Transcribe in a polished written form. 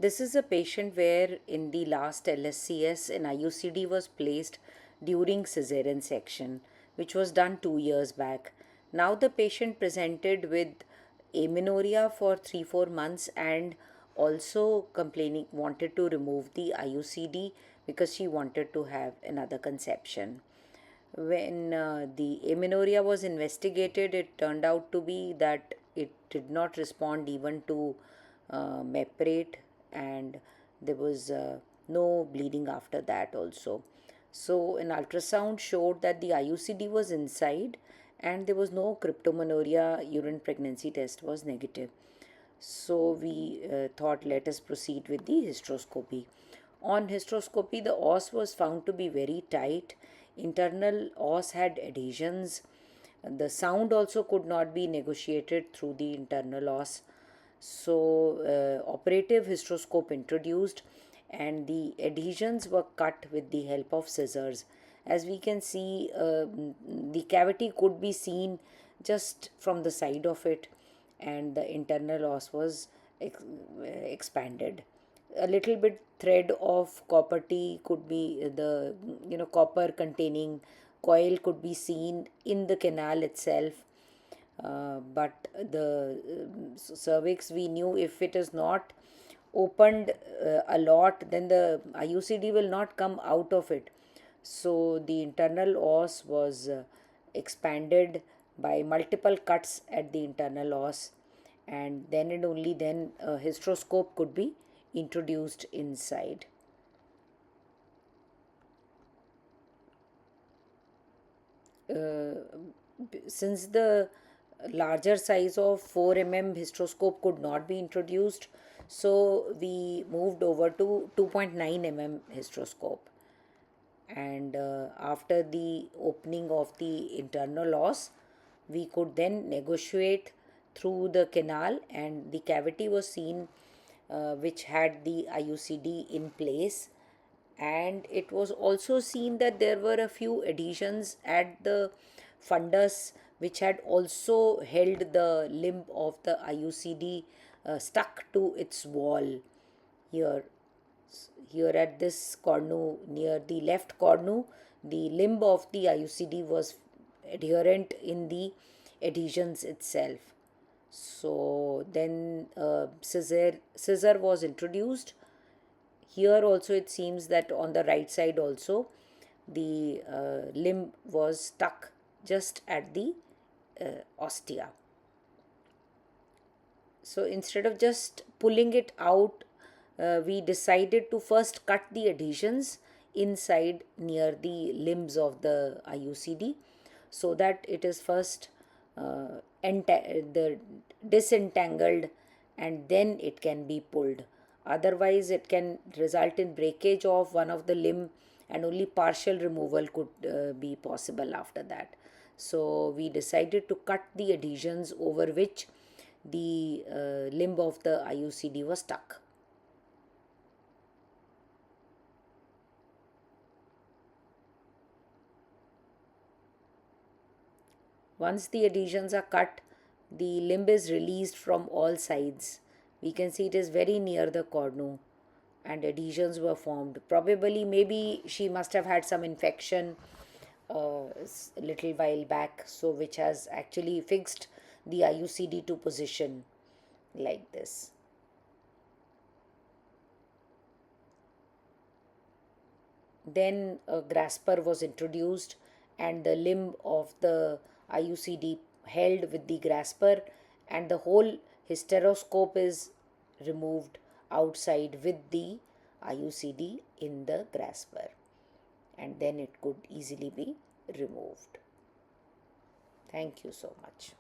This is a patient where in the last LSCS an IUCD was placed during cesarean section, which was done 2 years back. Now the patient presented with amenorrhea for 3-4 months and also complaining wanted to remove the IUCD because she wanted to have another conception. When the amenorrhea was investigated, it turned out to be that it did not respond even to meprate, and there was no bleeding after that also. So an ultrasound showed that the IUCD was inside and there was no cryptomenorrhea. Urine pregnancy test was negative. So we thought, let us proceed with the hysteroscopy. On hysteroscopy, the os was found to be very tight. Internal os had adhesions. The sound also could not be negotiated through the internal os. So, operative hysteroscope introduced, and the adhesions were cut with the help of scissors. As we can see, the cavity could be seen just from the side of it, and the internal os was expanded. A little bit thread of copper T could be the copper containing coil could be seen in the canal itself, but the cervix, we knew if it is not opened a lot, then the IUCD will not come out of it. So the internal os was expanded by multiple cuts at the internal os, and then and only then a hysteroscope could be introduced inside. Since the larger size of 4 mm hysteroscope could not be introduced, so we moved over to 2.9 mm hysteroscope. And after the opening of the internal os, we could then negotiate through the canal, and the cavity was seen which had the IUCD in place. And it was also seen that there were a few adhesions at the fundus which had also held the limb of the IUCD stuck to its wall. Here, here at this cornu, near the left cornu, the limb of the IUCD was adherent in the adhesions itself. So then scissor was introduced. Here also it seems that on the right side also the limb was stuck just at the ostia. So instead of just pulling it out, we decided to first cut the adhesions inside near the limbs of the IUCD, so that it is first disentangled, and then it can be pulled. Otherwise, it can result in breakage of one of the limb, and only partial removal could be possible after that. So we decided to cut the adhesions over which the limb of the IUCD was stuck. Once the adhesions are cut, the limb is released from all sides. We can see it is very near the cornu, and adhesions were formed. Probably, maybe she must have had some infection a little while back, so which has actually fixed the IUCD to position like this. Then a grasper was introduced, and the limb of the IUCD held with the grasper, and the whole hysteroscope is removed outside with the IUCD in the grasper, and then it could easily be removed. Thank you so much.